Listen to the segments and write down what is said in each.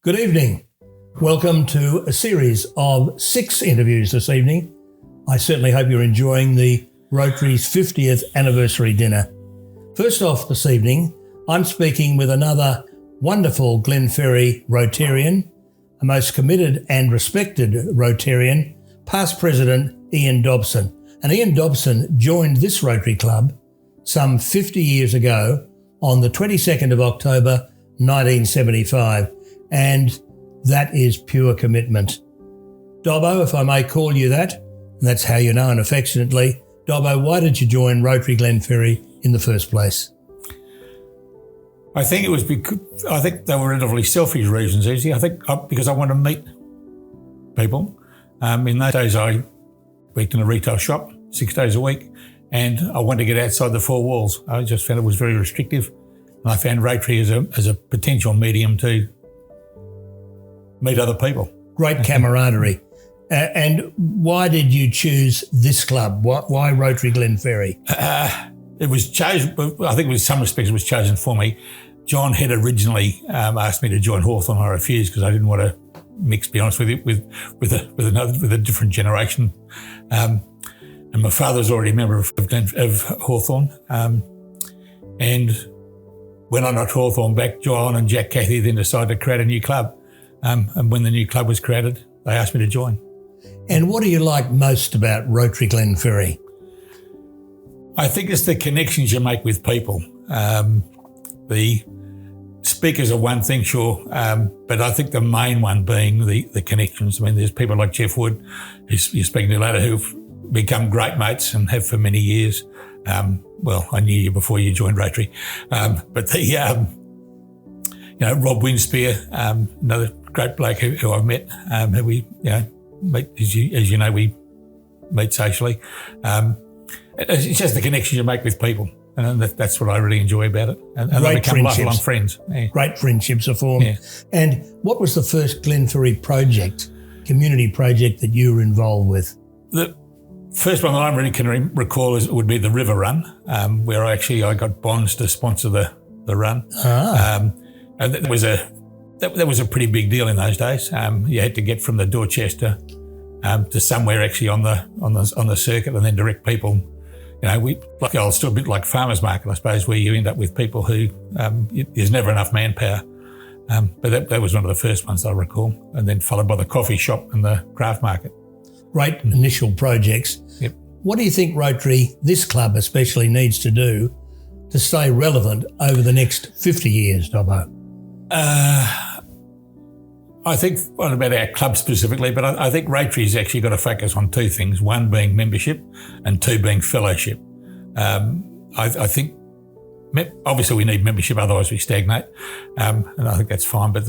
Good evening. Welcome to a series of 6 interviews this evening. I certainly hope you're enjoying the Rotary's 50th anniversary dinner. First off this evening, I'm speaking with another wonderful Glenferrie Rotarian, a most committed and respected Rotarian, Past President Ian Dobson. And Ian Dobson joined this Rotary Club some 50 years ago on the 22nd of October 1975. And that is pure commitment. Dobbo, if I may call you that, and that's how you're known affectionately. Dobbo, why did you join Rotary Glenferrie in the first place? I think it was because they were relatively selfish reasons, easy. Because I wanted to meet people. In those days, I worked in a retail shop 6 days a week, and I wanted to get outside the 4 walls. I just found it was very restrictive, and I found Rotary as a potential medium to meet other people. Great camaraderie. And why did you choose this club? Why Rotary Glenferrie? It was chosen, I think in some respects it was chosen for me. John had originally asked me to join Hawthorn. I refused because I didn't want to mix, to be honest with you, with a different generation. And my father was already a member of Hawthorn. And when I got Hawthorn back, John and Jack Cathy then decided to create a new club. And when the new club was created, they asked me to join. And what do you like most about Rotary Glenferrie? I think it's the connections you make with people. The speakers are one thing, sure, but I think the main one being the connections. I mean, there's people like Jeff Wood, who you're speaking to later, who've become great mates and have for many years. Well, I knew you before you joined Rotary, but Rob Winspear, another great bloke who I've met, who we, meet, as you know, we meet socially. It's just the connections you make with people, and that's what I really enjoy about it. And they become lifelong friends. Yeah. Great friendships are formed. Yeah. And what was the first Glenferrie project, community project that you were involved with? The first one that I really can recall would be the River Run, where I got bonds to sponsor the run. And that was a pretty big deal in those days. You had to get from the Dorchester to somewhere actually on the circuit, and then direct people. It's still a bit like farmers market, I suppose, where you end up with people who there's never enough manpower. But that was one of the first ones I recall, and then followed by the coffee shop and the craft market. Great initial projects. Yep. What do you think Rotary, this club especially, needs to do to stay relevant over the next 50 years, Dobbo? I think, not about our club specifically, but I think Rotary's actually got to focus on 2 things, 1 being membership and 2 being fellowship. I think, obviously we need membership, otherwise we stagnate, and I think that's fine, but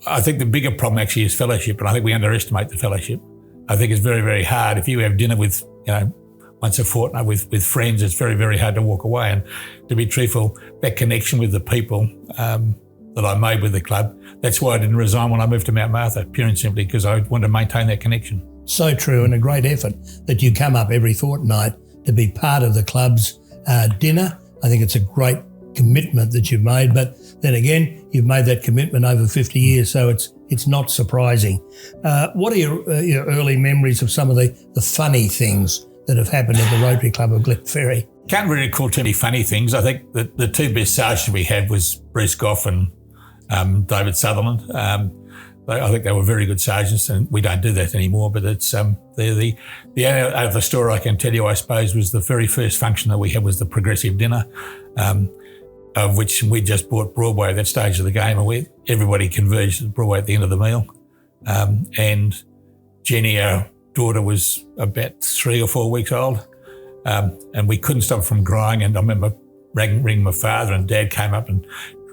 I think the bigger problem actually is fellowship, and I think we underestimate the fellowship. I think it's very, very hard. If you have dinner with, once a fortnight with friends, it's very, very hard to walk away. And to be truthful, that connection with the people that I made with the club, that's why I didn't resign when I moved to Mount Martha, pure and simply because I wanted to maintain that connection. So true, and a great effort that you come up every fortnight to be part of the club's dinner. I think it's a great commitment that you've made, but then again, you've made that commitment over 50 years, so it's not surprising. What are your early memories of some of the funny things that have happened at the Rotary Club of Glenferrie? Can't really recall too many funny things. I think that the 2 best sergeants we had was Bruce Goff and David Sutherland. I think they were very good sergeants, and we don't do that anymore. But it's the out of the story I can tell you, I suppose, was the very first function that we had was the progressive dinner, of which we just bought Broadway at that stage of the game, and everybody converged at Broadway at the end of the meal. And Jenny, our daughter, was about 3 or 4 weeks old, and we couldn't stop from crying. And I remember ringing my father, and Dad came up and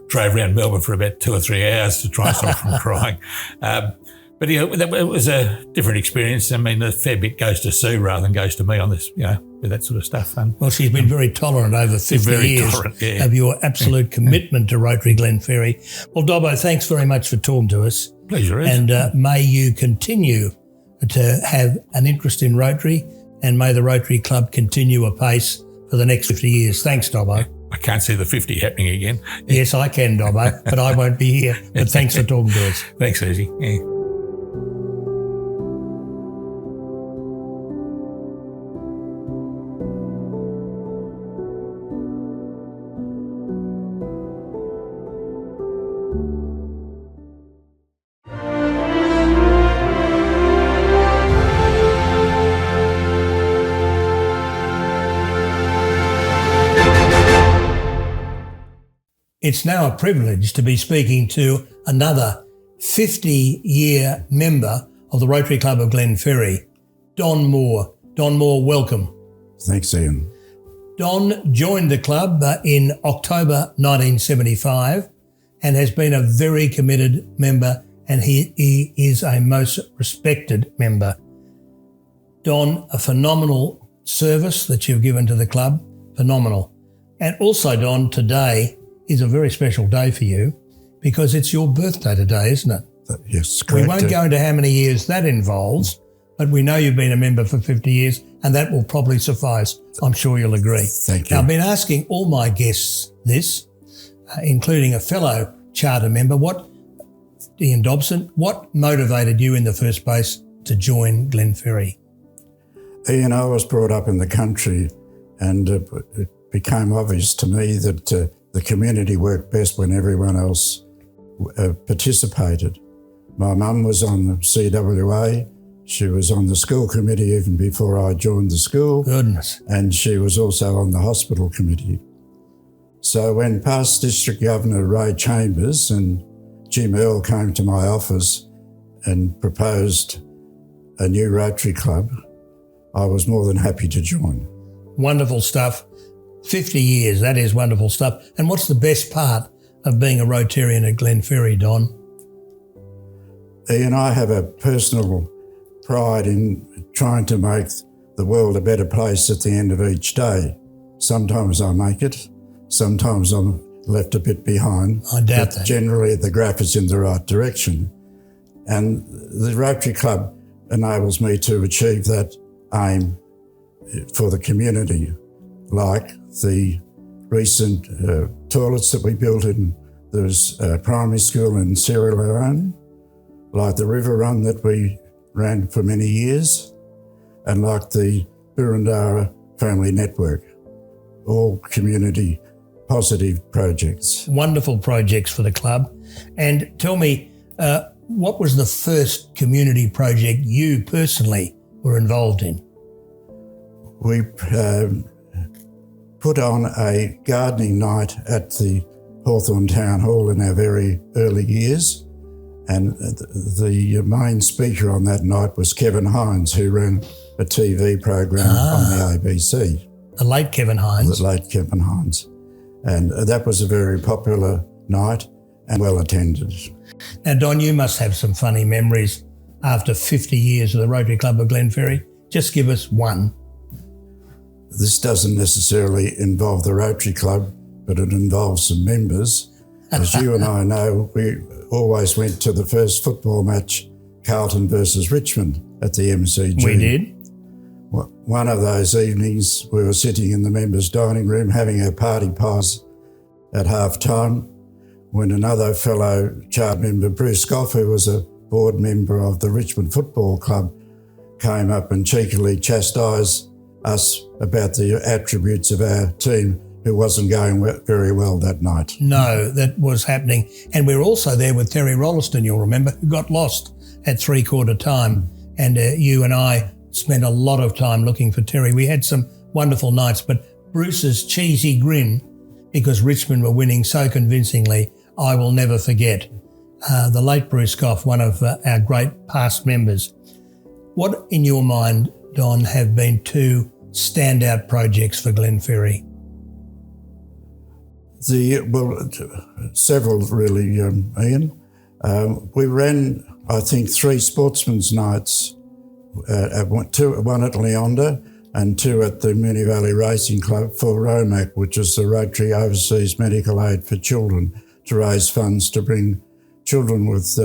drove around Melbourne for about 2 or 3 hours to try and stop from crying. But it was a different experience. I mean, a fair bit goes to Sue rather than goes to me on this, with that sort of stuff. Well, she's been very tolerant over 50 years of your absolute commitment to Rotary Glenferrie. Well, Dobbo, thanks very much for talking to us. Pleasure is. And may you continue to have an interest in Rotary, and may the Rotary Club continue apace for the next 50 years. Thanks, Dobbo. I can't see the 50 happening again. Yes, I can, Dobbo, but I won't be here. But thanks for talking to us. Thanks, Susie. Yeah. It's now a privilege to be speaking to another 50-year member of the Rotary Club of Glenferrie, Don Moore. Don Moore, welcome. Thanks, Ian. Don joined the club in October 1975 and has been a very committed member, and he is a most respected member. Don, a phenomenal service that you've given to the club, phenomenal. And also, Don, today is a very special day for you because it's your birthday today, isn't it? Yes, correct. We won't go into how many years that involves, but we know you've been a member for 50 years and that will probably suffice. I'm sure you'll agree. Thank you. Now, I've been asking all my guests this, including a fellow charter member, Ian Dobson, what motivated you in the first place to join Glenferrie? Ian, I was brought up in the country and it became obvious to me that the community worked best when everyone else participated. My mum was on the CWA. She was on the school committee even before I joined the school. Goodness. And she was also on the hospital committee. So when past District Governor Ray Chambers and Jim Earl came to my office and proposed a new Rotary Club, I was more than happy to join. Wonderful stuff. 50 years, that is wonderful stuff. And what's the best part of being a Rotarian at Glenferrie, Don? Ian, I have a personal pride in trying to make the world a better place at the end of each day. Sometimes I make it, sometimes I'm left a bit behind. I doubt that. Generally, the graph is in the right direction. And the Rotary Club enables me to achieve that aim for the community, like the recent toilets that we built in the primary school in Sierra Leone, like the river run that we ran for many years, and like the Burundara Family Network, all community positive projects. Wonderful projects for the club. And tell me, what was the first community project you personally were involved in? We put on a gardening night at the Hawthorn Town Hall in our very early years, and the main speaker on that night was Kevin Hines, who ran a TV program on the ABC. The late Kevin Hines. The late Kevin Hines. And that was a very popular night and well attended. Now, Don, you must have some funny memories after 50 years of the Rotary Club of Glenferrie. Just give us one. This doesn't necessarily involve the Rotary Club, but it involves some members. As you and I know, we always went to the first football match, Carlton versus Richmond, at the MCG. We did. One of those evenings, we were sitting in the members' dining room having our party pies at half-time when another fellow charter member, Bruce Goff, who was a board member of the Richmond Football Club, came up and cheekily chastised us about the attributes of our team, who wasn't going very well that night. No, that was happening. And we were also there with Terry Rolleston, you'll remember, who got lost at three-quarter time. And you and I spent a lot of time looking for Terry. We had some wonderful nights, but Bruce's cheesy grin, because Richmond were winning so convincingly, I will never forget. The late Bruce Goff, one of our great past members. What, in your mind, Don, have been two standout projects for Glenferrie? Several really, Ian. We ran, I think, 3 sportsmen's nights, one at Leonda and 2 at the Moonee Valley Racing Club for ROMAC, which is the Rotary Overseas Medical Aid for Children, to raise funds to bring children with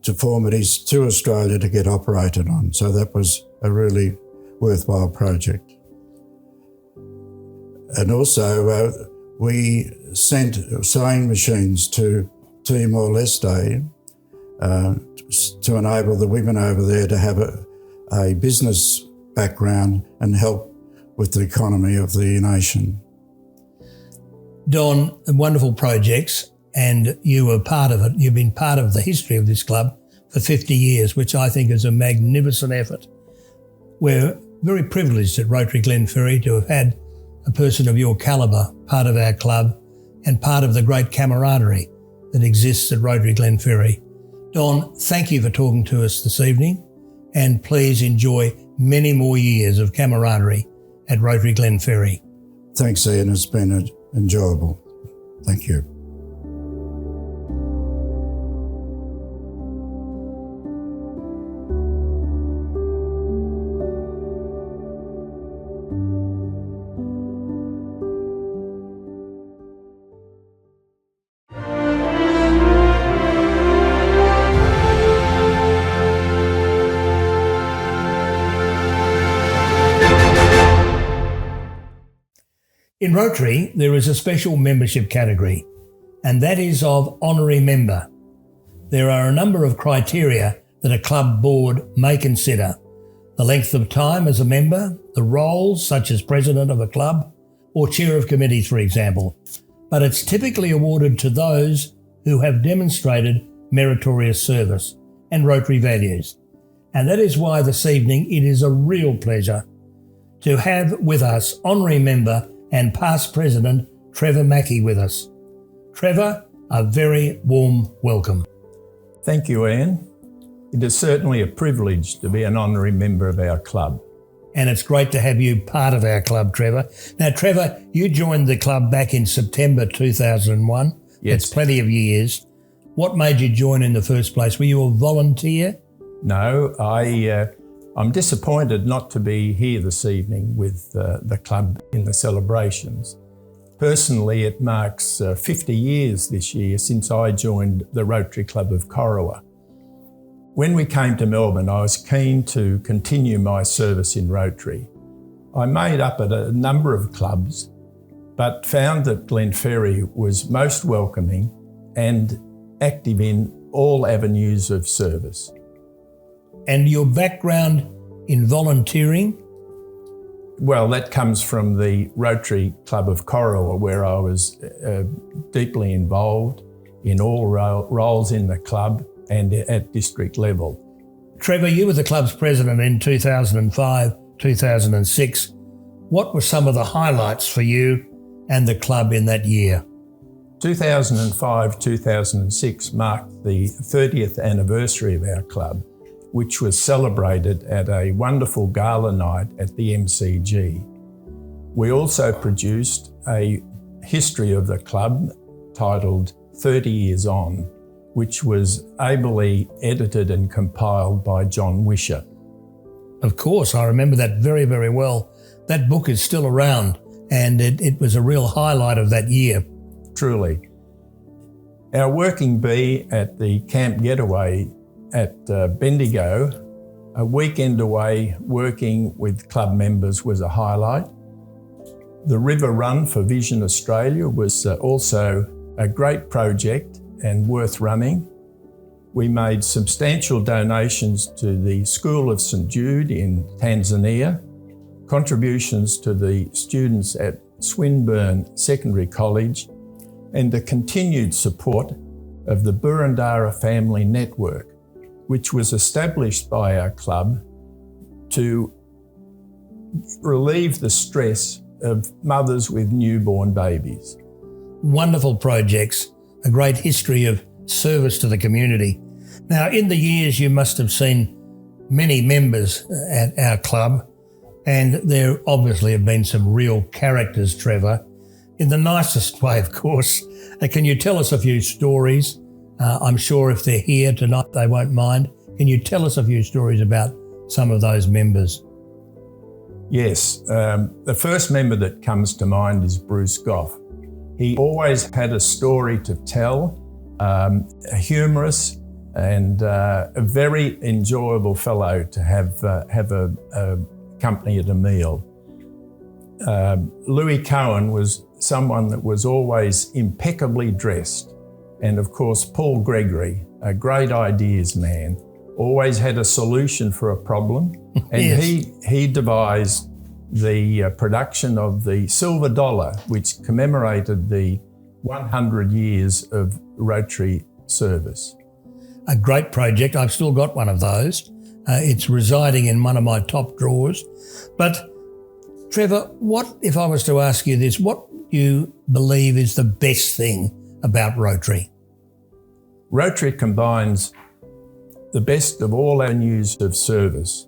deformities to Australia to get operated on. So that was a really worthwhile project. And also, we sent sewing machines to Timor-Leste to enable the women over there to have a business background and help with the economy of the nation. Don, wonderful projects, and you were part of it. You've been part of the history of this club for 50 years, which I think is a magnificent effort. We're very privileged at Rotary Glenferrie to have had a person of your calibre part of our club and part of the great camaraderie that exists at Rotary Glenferrie. Don, thank you for talking to us this evening, and please enjoy many more years of camaraderie at Rotary Glenferrie. Thanks, Ian. It's been enjoyable. Thank you. In Rotary, there is a special membership category, and that is of Honorary Member. There are a number of criteria that a club board may consider: the length of time as a member, the roles such as President of a club or Chair of committees, for example. But it's typically awarded to those who have demonstrated meritorious service and Rotary values. And that is why this evening it is a real pleasure to have with us Honorary Member and Past President Trevor Mackey with us. Trevor, a very warm welcome. Thank you, Ian. It is certainly a privilege to be an honorary member of our club. And it's great to have you part of our club, Trevor. Now, Trevor, you joined the club back in September 2001. Yes. That's plenty of years. What made you join in the first place? Were you a volunteer? No, I'm disappointed not to be here this evening with the club in the celebrations. Personally, it marks 50 years this year since I joined the Rotary Club of Corowa. When we came to Melbourne, I was keen to continue my service in Rotary. I made up at a number of clubs, but found that Glenferrie was most welcoming and active in all avenues of service. And your background in volunteering? Well, that comes from the Rotary Club of Corowa, where I was deeply involved in all roles in the club and at district level. Trevor, you were the club's president in 2005, 2006. What were some of the highlights for you and the club in that year? 2005-2006 marked the 30th anniversary of our club, which was celebrated at a wonderful gala night at the MCG. We also produced a history of the club titled 30 Years On, which was ably edited and compiled by John Wisher. Of course, I remember that very, very well. That book is still around, and it was a real highlight of that year. Truly. Our working bee at the camp getaway at Bendigo, a weekend away working with club members was a highlight. The River Run for Vision Australia was also a great project and worth running. We made substantial donations to the School of St Jude in Tanzania, contributions to the students at Swinburne Secondary College, and the continued support of the Burundara Family Network, which was established by our club to relieve the stress of mothers with newborn babies. Wonderful projects, a great history of service to the community. Now, in the years you must have seen many members at our club, and there obviously have been some real characters, Trevor, in the nicest way, of course. Can you tell us a few stories? I'm sure if they're here tonight, they won't mind. Can you tell us a few stories about some of those members? Yes, the first member that comes to mind is Bruce Goff. He always had a story to tell, humorous and a very enjoyable fellow to have a company at a meal. Louis Cohen was someone that was always impeccably dressed. And of course, Paul Gregory, a great ideas man, always had a solution for a problem. And Yes. he devised the production of the silver dollar, which commemorated the 100 years of Rotary service. A great project. I've still got one of those. It's residing in one of my top drawers. But Trevor, what if I was to ask you this, what do you believe is the best thing about Rotary? Rotary combines the best of all avenues of service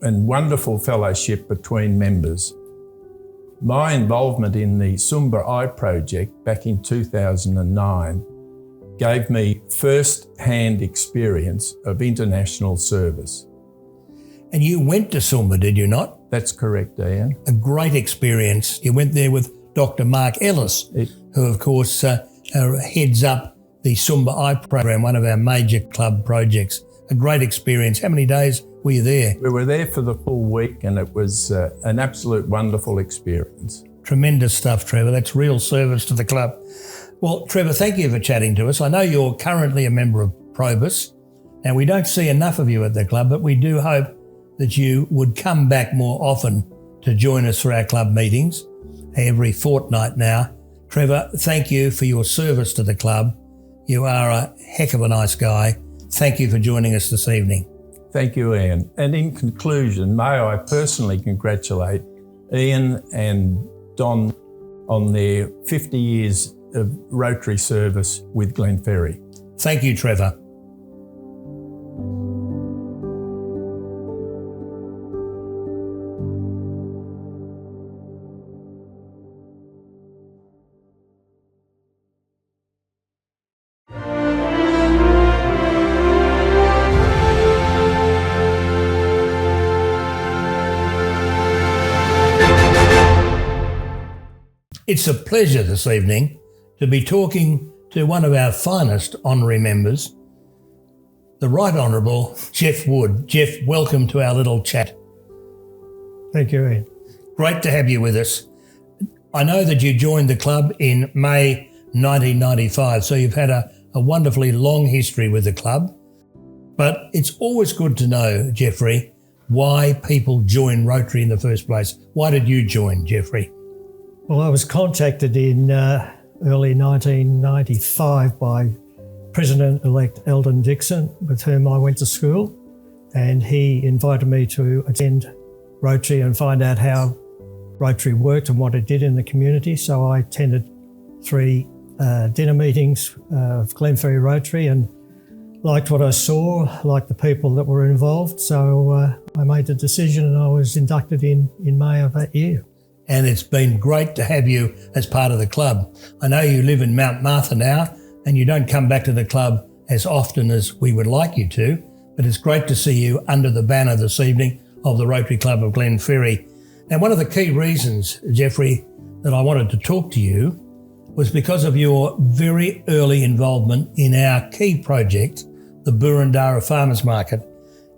and wonderful fellowship between members. My involvement in the Sumba Eye project back in 2009 gave me first-hand experience of international service. And you went to Sumba, did you not? That's correct, Ian. A great experience. You went there with Dr. Mark Ellis, who of course heads up the Sumba Eye program, one of our major club projects. A great experience. How many days were you there? We were there for the full week and it was an absolute wonderful experience. Tremendous stuff, Trevor. That's real service to the club. Well, Trevor, thank you for chatting to us. I know you're currently a member of Probus. Now, we don't see enough of you at the club, but we do hope that you would come back more often to join us for our club meetings every fortnight now. Trevor, thank you for your service to the club. You are a heck of a nice guy. Thank you for joining us this evening. Thank you, Ian. And in conclusion, may I personally congratulate Ian and Don on their 50 years of Rotary service with Glenferrie. Thank you, Trevor. It's a pleasure this evening to be talking to one of our finest honorary members, the Right Honourable Jeff Wood. Jeff, welcome to our little chat. Thank you, Ian. Great to have you with us. I know that you joined the club in May 1995, so you've had a wonderfully long history with the club. But it's always good to know, Jeffrey, why people join Rotary in the first place. Why did you join, Jeffrey? Well, I was contacted in early 1995 by President-elect Eldon Dixon, with whom I went to school, and he invited me to attend Rotary and find out how Rotary worked and what it did in the community. So I attended 3 dinner meetings of Glenferrie Rotary and liked what I saw, liked the people that were involved. So I made the decision and I was inducted in May of that year. And it's been great to have you as part of the club. I know you live in Mount Martha now and you don't come back to the club as often as we would like you to, but it's great to see you under the banner this evening of the Rotary Club of Glenferrie. Now, one of the key reasons, Jeffrey, that I wanted to talk to you was because of your very early involvement in our key project, the Burundara Farmers Market.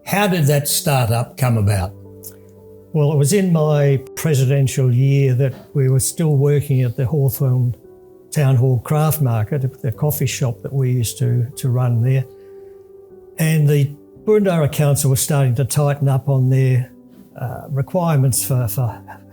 How did that start-up come about? Well, it was in my presidential year that we were still working at the Hawthorne Town Hall Craft Market, the coffee shop that we used to run there. And the Burundara Council was starting to tighten up on their requirements for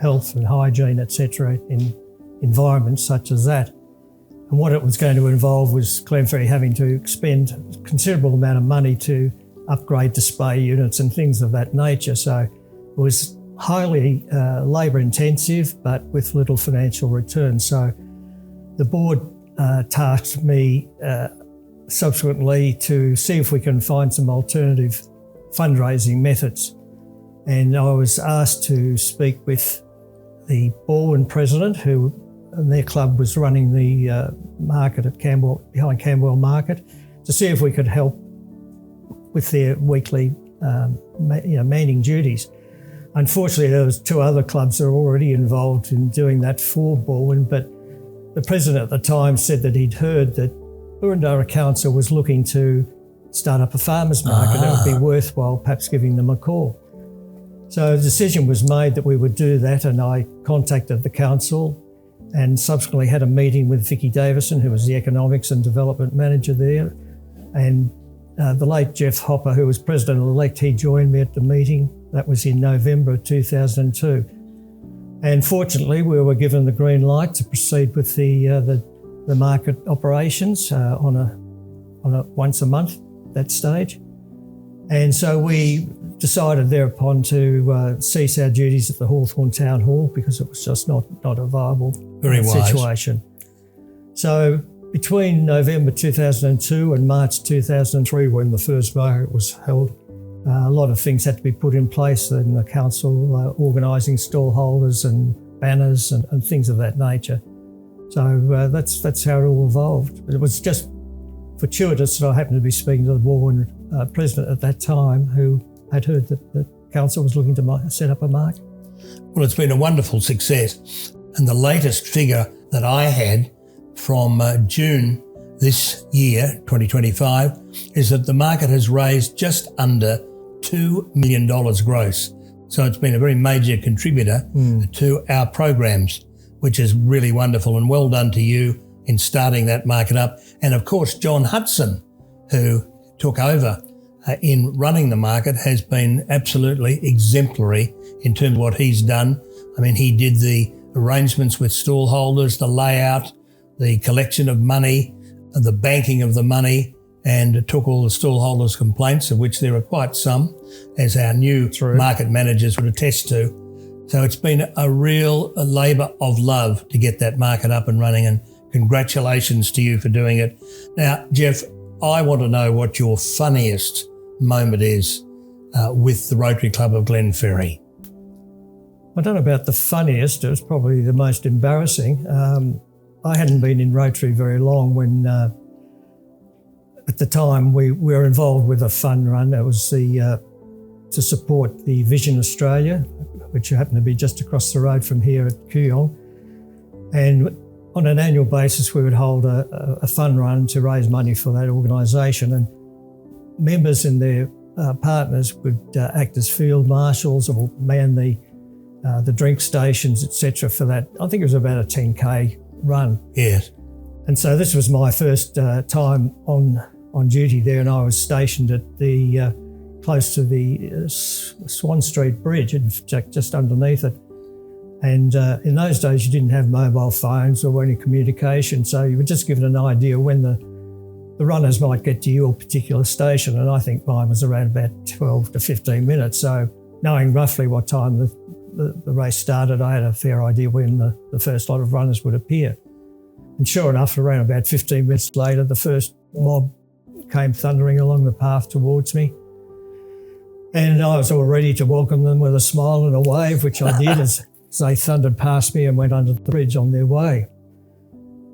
health and hygiene, etc., in environments such as that. And what it was going to involve was Glenferrie having to spend a considerable amount of money to upgrade display units and things of that nature. So it was highly labour intensive, but with little financial return. So the board tasked me subsequently to see if we can find some alternative fundraising methods. And I was asked to speak with the Baldwin president, who and their club was running the market at behind Camberwell Market, to see if we could help with their weekly manning duties. Unfortunately, there was 2 other clubs that were already involved in doing that for Baldwin, but the president at the time said that he'd heard that Burundara Council was looking to start up a farmers market. It would be worthwhile perhaps giving them a call. So the decision was made that we would do that, and I contacted the council and subsequently had a meeting with Vicky Davison, who was the Economics and Development Manager there, and the late Jeff Hopper, who was President-elect, he joined me at the meeting. That was in November of 2002. And fortunately, we were given the green light to proceed with the market operations on a once a month at that stage. And so we decided thereupon to cease our duties at the Hawthorn Town Hall because it was just not a viable situation. So between November 2002 and March 2003, when the first market was held, a lot of things had to be put in place in the council, organising stall holders and banners and things of that nature. So that's how it all evolved. But it was just fortuitous that I happened to be speaking to the board president at that time, who had heard that the council was looking to set up a market. Well, it's been a wonderful success. And the latest figure that I had from June this year, 2025, is that the market has raised just under $2 million gross. So it's been a very major contributor to our programs, which is really wonderful, and well done to you in starting that market up. And of course, John Hudson, who took over in running the market, has been absolutely exemplary in terms of what he's done. I mean, he did the arrangements with stall holders, the layout, the collection of money, the banking of the money, and took all the stall holders' complaints, of which there are quite some, as our new market managers would attest to. So it's been a real labour of love to get that market up and running, and congratulations to you for doing it. Now, Jeff, I want to know what your funniest moment is with the Rotary Club of Glenferrie. I don't know about the funniest, it was probably the most embarrassing. I hadn't been in Rotary very long when, at the time, we were involved with a fund run. It was to support the Vision Australia, which happened to be just across the road from here at Kooyong. And on an annual basis, we would hold a fund run to raise money for that organisation. And members and their partners would act as field marshals or man the drink stations, etc. for that. I think it was about a 10K run. Yes. And so this was my first time on duty there, and I was stationed at the close to the Swan Street Bridge, in fact, just underneath it. And in those days, you didn't have mobile phones or any communication, so you were just given an idea when the runners might get to your particular station, and I think mine was around about 12 to 15 minutes. So knowing roughly what time the race started, I had a fair idea when the first lot of runners would appear. And sure enough, around about 15 minutes later, the first mob came thundering along the path towards me. And I was all ready to welcome them with a smile and a wave, which I did as they thundered past me and went under the bridge on their way.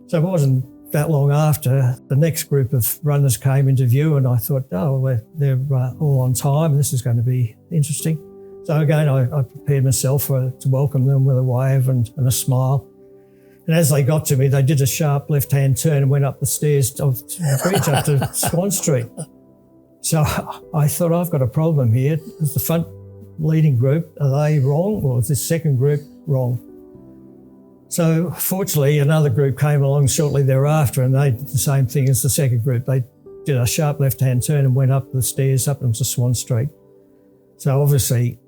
So it wasn't that long after, the next group of runners came into view, and I thought, oh, well, they're all on time. This is going to be interesting. So again, I prepared myself to welcome them with a wave and a smile. And as they got to me, they did a sharp left-hand turn and went up the stairs of the bridge up to Swan Street. So I thought, I've got a problem here. Is the front leading group, are they wrong, or is this second group wrong? So fortunately, another group came along shortly thereafter, and they did the same thing as the second group. They did a sharp left-hand turn and went up the stairs up into Swan Street. So obviously,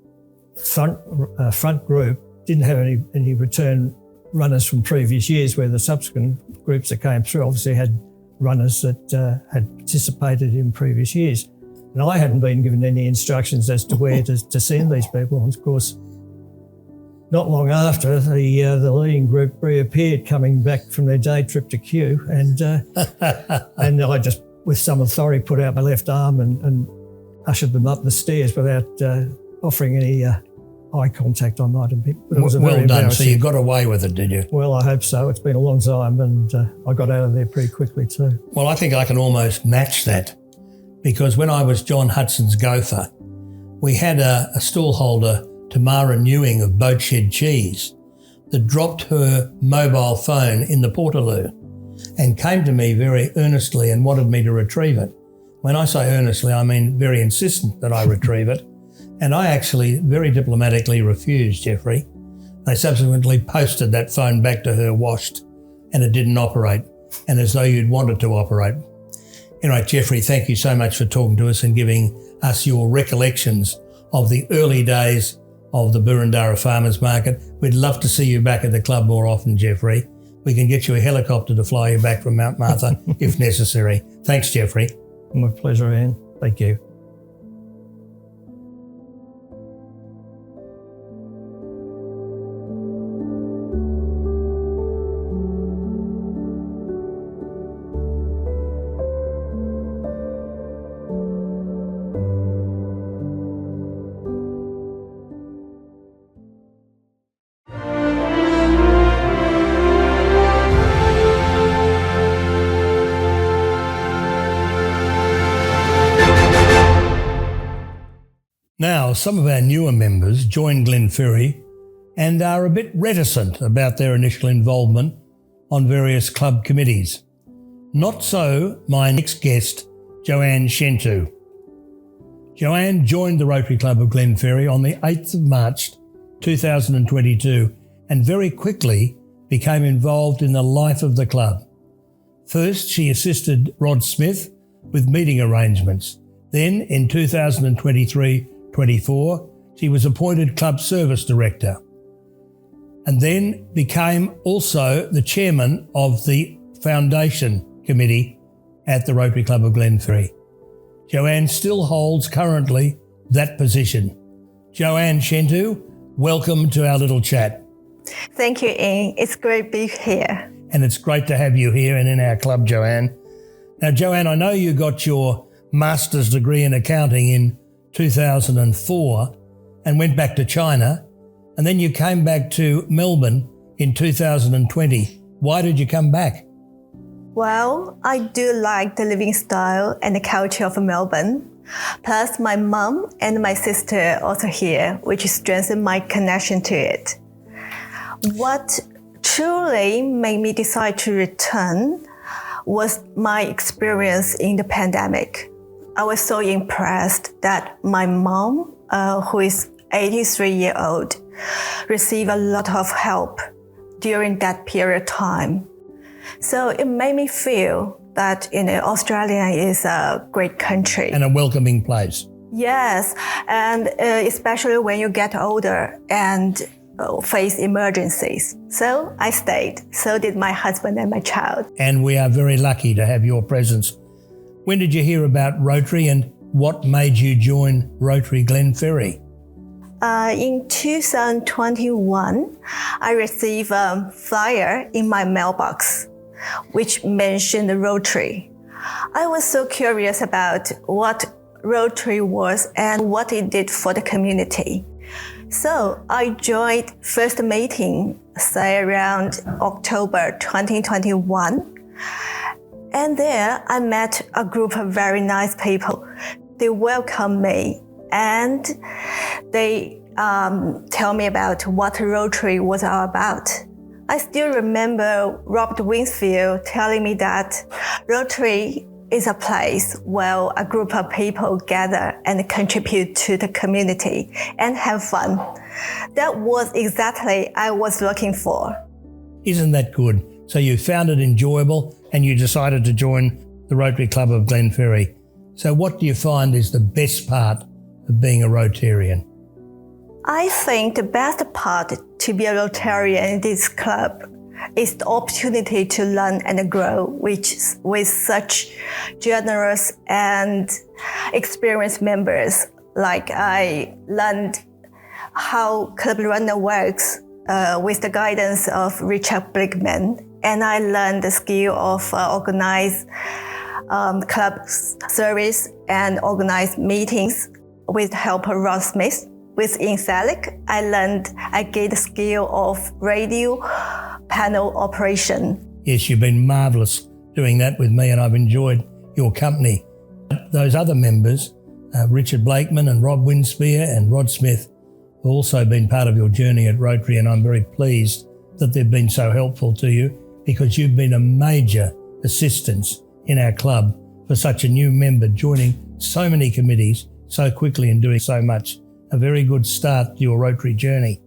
front group didn't have any return runners from previous years, where the subsequent groups that came through obviously had runners that had participated in previous years. And I hadn't been given any instructions as to where to send these people. And of course, not long after, the leading group reappeared coming back from their day trip to Kew, and I just, with some authority, put out my left arm and ushered them up the stairs without offering any eye contact. I might have been. It was well done. So you got away with it, did you? Well, I hope so. It's been a long time, and I got out of there pretty quickly too. Well, I think I can almost match that, because when I was John Hudson's gopher, we had a stallholder, Tamara Newing of Boatshed Cheese, that dropped her mobile phone in the Portaloo and came to me very earnestly and wanted me to retrieve it. When I say earnestly, I mean very insistent that I retrieve it. And I actually very diplomatically refused, Jeffrey. They subsequently posted that phone back to her washed, and it didn't operate, and as though you'd want it to operate. Anyway, Jeffrey, thank you so much for talking to us and giving us your recollections of the early days of the Boroondara Farmers Market. We'd love to see you back at the club more often, Jeffrey. We can get you a helicopter to fly you back from Mount Martha if necessary. Thanks, Jeffrey. My pleasure, Ian. Thank you. Now, some of our newer members joined Glenferrie and are a bit reticent about their initial involvement on various club committees. Not so my next guest, Joanne Shentu. Joanne joined the Rotary Club of Glenferrie on the 8th of March 2022 and very quickly became involved in the life of the club. First, she assisted Rod Smith with meeting arrangements. Then, in 2023-24, she was appointed Club Service Director and then became also the chairman of the Foundation Committee at the Rotary Club of Glenferrie. Joanne still holds currently that position. Joanne Shentu, welcome to our little chat. Thank you, Ian. It's great to be here. And it's great to have you here and in our club, Joanne. Now, Joanne, I know you got your master's degree in accounting in 2004 and went back to China, and then you came back to Melbourne in 2020. Why did you come back? Well, I do like the living style and the culture of Melbourne. Plus, my mom and my sister are also here, which strengthened my connection to it. What truly made me decide to return was my experience in the pandemic. I was so impressed that my mom, who is 83 years old, received a lot of help during that period of time. So it made me feel that Australia is a great country. And a welcoming place. Yes, and especially when you get older and face emergencies. So I stayed. So did my husband and my child. And we are very lucky to have your presence. When did you hear about Rotary and what made you join Rotary Glenferrie? In 2021, I received a flyer in my mailbox, which mentioned Rotary. I was so curious about what Rotary was and what it did for the community. So I joined first meeting, say around October 2021. And there I met a group of very nice people. They welcomed me and they tell me about what Rotary was all about. I still remember Robert Winsfield telling me that Rotary is a place where a group of people gather and contribute to the community and have fun. That was exactly what I was looking for. Isn't that good? So you found it enjoyable and you decided to join the Rotary Club of Glenferrie. So what do you find is the best part of being a Rotarian? I think the best part to be a Rotarian in this club is the opportunity to learn and grow with such generous and experienced members. Like I learned how Club Runner works with the guidance of Richard Blickman, and I learned the skill of organized club service and organized meetings with the help of Rod Smith. With Ian Salek, I gained the skill of radio panel operation. Yes, you've been marvellous doing that with me and I've enjoyed your company. Those other members, Richard Blakeman and Rob Winspear and Rod Smith, have also been part of your journey at Rotary, and I'm very pleased that they've been so helpful to you because you've been a major assistance in our club for such a new member joining so many committees so quickly and doing so much a very good start to your Rotary journey.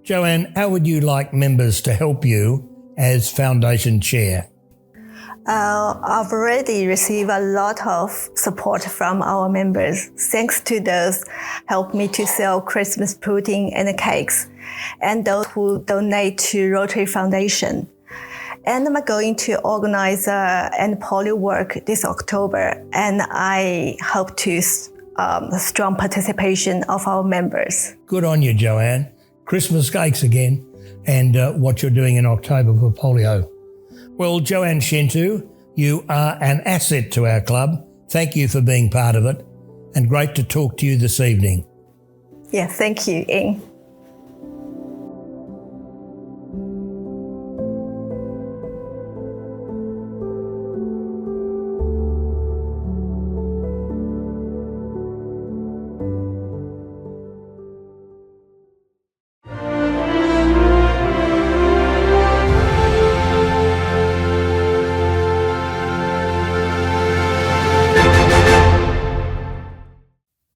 Joanne, how would you like members to help you as Foundation Chair? I've already received a lot of support from our members. Thanks to those help me to sell Christmas pudding and cakes, and those who donate to Rotary Foundation. And I'm going to organize an polio work this October, and I hope to strong participation of our members. Good on you, Joanne. Christmas cakes again, and what you're doing in October for polio. Well, Joanne Shintu, you are an asset to our club. Thank you for being part of it, and great to talk to you this evening. Yeah, thank you, Ian.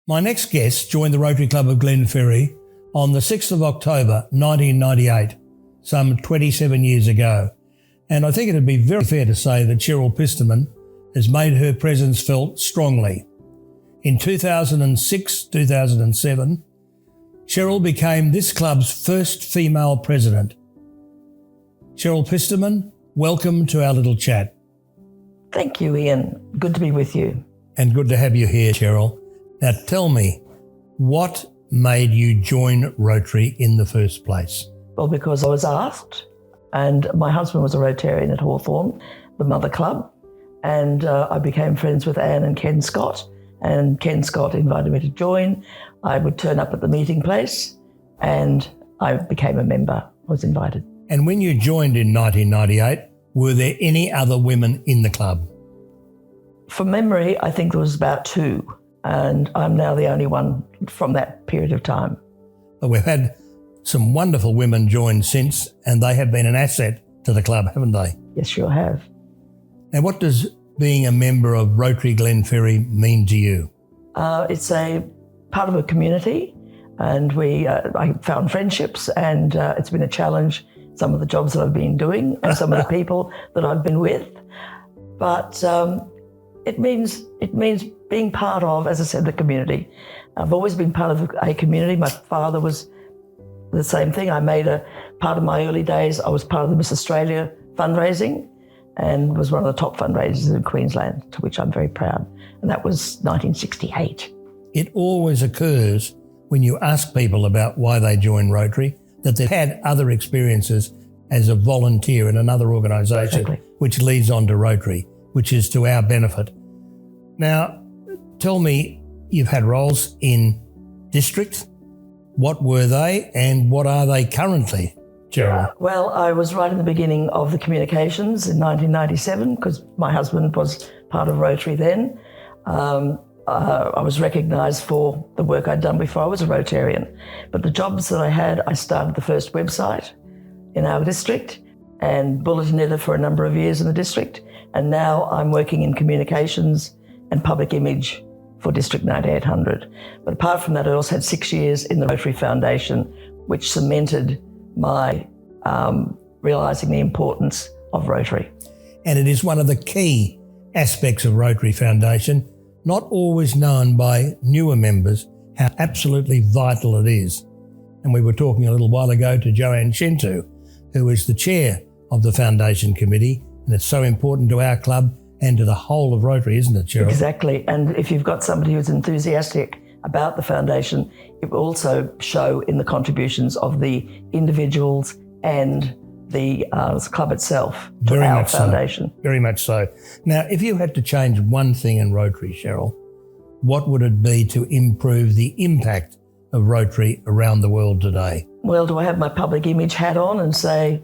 My next guest joined the Rotary Club of Glenferrie on the 6th of October 1998, some 27 years ago. And I think it'd be very fair to say that Cheryl Pisterman has made her presence felt strongly. In 2006-2007, Cheryl became this club's first female president. Cheryl Pisterman, welcome to our little chat. Thank you, Ian. Good to be with you. And good to have you here, Cheryl. Now tell me, what made you join Rotary in the first place? Well, because I was asked, and my husband was a Rotarian at Hawthorn, the mother club, and I became friends with Anne and Ken Scott, and Ken Scott invited me to join. I would turn up at the meeting place, and I became a member. I was invited. And when you joined in 1998, were there any other women in the club? From memory, I think there was about 2. And I'm now the only one from that period of time. But we've had some wonderful women join since, and they have been an asset to the club, haven't they? Yes, sure have. Now, what does being a member of Rotary Glenferrie mean to you? It's a part of a community, and I found friendships, and it's been a challenge, some of the jobs that I've been doing and some of the people that I've been with. But it means being part of, as I said, the community. I've always been part of a community. My father was the same thing. I made a part of my early days. I was part of the Miss Australia fundraising and was one of the top fundraisers in Queensland, to which I'm very proud. And that was 1968. It always occurs when you ask people about why they join Rotary that they've had other experiences as a volunteer in another organisation, Exactly. Which leads on to Rotary, which is to our benefit. Now, tell me, you've had roles in district. What were they and what are they currently, Cheryl? Well, I was right in the beginning of the communications in 1997 because my husband was part of Rotary then. I was recognised for the work I'd done before I was a Rotarian. But the jobs that I had, I started the first website in our district and bulletin editor for a number of years in the district. And now I'm working in communications and public image for District 9800. But apart from that, I also had 6 years in the Rotary Foundation, which cemented my realising the importance of Rotary. And it is one of the key aspects of Rotary Foundation, not always known by newer members, how absolutely vital it is. And we were talking a little while ago to Joanne Shintu, who is the chair of the Foundation Committee, and it's so important to our club and to the whole of Rotary, isn't it, Cheryl? Exactly. And if you've got somebody who's enthusiastic about the foundation, it will also show in the contributions of the individuals and the club itself to Very our much foundation. So. Very much so. Now, if you had to change one thing in Rotary, Cheryl, what would it be to improve the impact of Rotary around the world today? Well, do I have my public image hat on and say,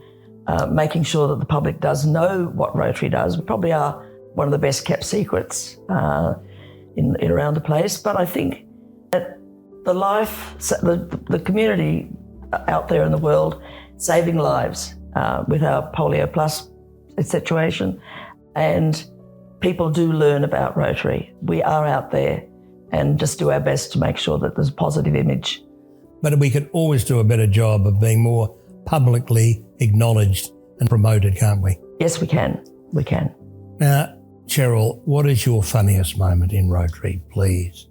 making sure that the public does know what Rotary does? We probably are one of the best kept secrets in around the place. But I think that the community out there in the world, saving lives with our Polio Plus situation, and people do learn about Rotary. We are out there and just do our best to make sure that there's a positive image. But we could always do a better job of being more publicly acknowledged and promoted, can't we? Yes, we can. We can. Now, Cheryl, what is your funniest moment in Rotary, please?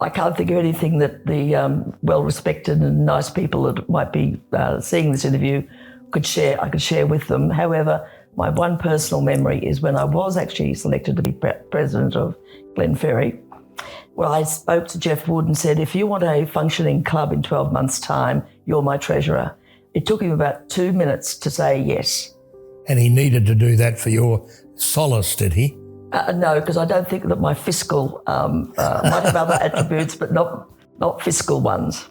I can't think of anything that the well-respected and nice people that might be seeing this interview could share. I could share with them. However, my one personal memory is when I was actually selected to be president of Glenferrie. Well, I spoke to Jeff Wood and said, if you want a functioning club in 12 months' time, you're my treasurer. It took him about 2 minutes to say yes. And he needed to do that for your solace, did he? No, because I don't think that my fiscal might have other attributes, but not fiscal ones.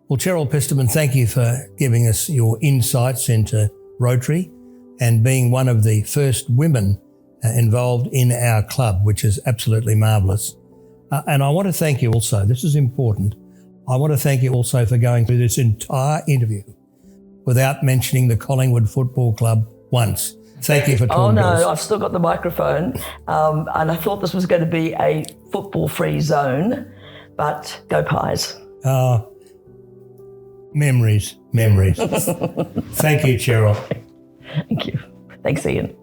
Well, Cheryl Pisterman, thank you for giving us your insights into Rotary and being one of the first women involved in our club, which is absolutely marvellous. And I want to thank you also, this is important, I want to thank you also for going through this entire interview without mentioning the Collingwood Football Club once. Thank you for talking to us. Oh no, I've still got the microphone, and I thought this was going to be a football-free zone, but go Pies. Memories. Thank you, Cheryl. Thank you. Thanks, Ian.